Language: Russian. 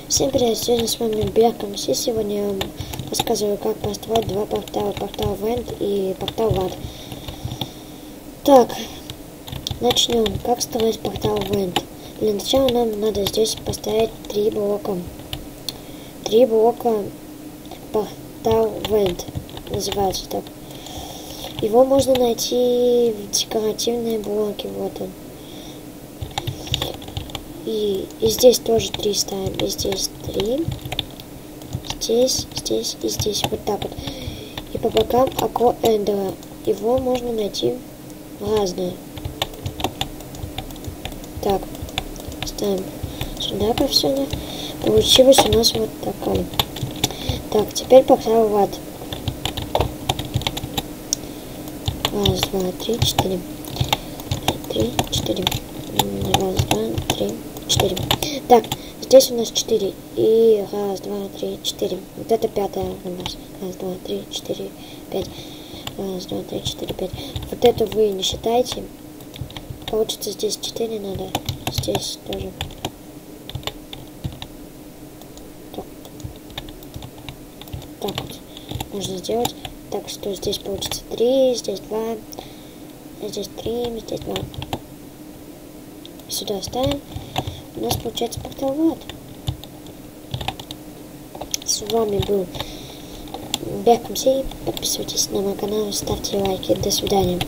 Всем привет, сегодня с вами BerkMC. Сегодня я вам рассказываю, как построить два портала. Портал Vent и портал Vat. Так, начнем. Как строить портал Vent? Для начала нам надо здесь поставить 3 блока. 3 блока портал Vent называется так. Его можно найти в декоративные блоки. Вот он. И здесь тоже 3 ставим. И здесь 3. Здесь и здесь. Вот так вот. И по бокам окно Эндера. Его можно найти разное. Так. Ставим сюда по всему. Получилось у нас вот такое. Так, теперь портал Vat. 1, 2, 3, 4. 3, 4. 1, 2, 3, 4. Так, здесь у нас 4. И 1, 2, 3, 4. Вот это пятая у нас. 1, 2, 3, 4, 5. 1, 2, 3, 4, 5. Вот это вы не считаете. Получится здесь 4 надо. Здесь тоже. Так вот можно сделать. Так что здесь получится 3, здесь 2. Здесь 3, здесь 2. Сюда ставим. У нас получается портал Vat. С вами был BerkMC. Подписывайтесь на мой канал, ставьте лайки. До свидания.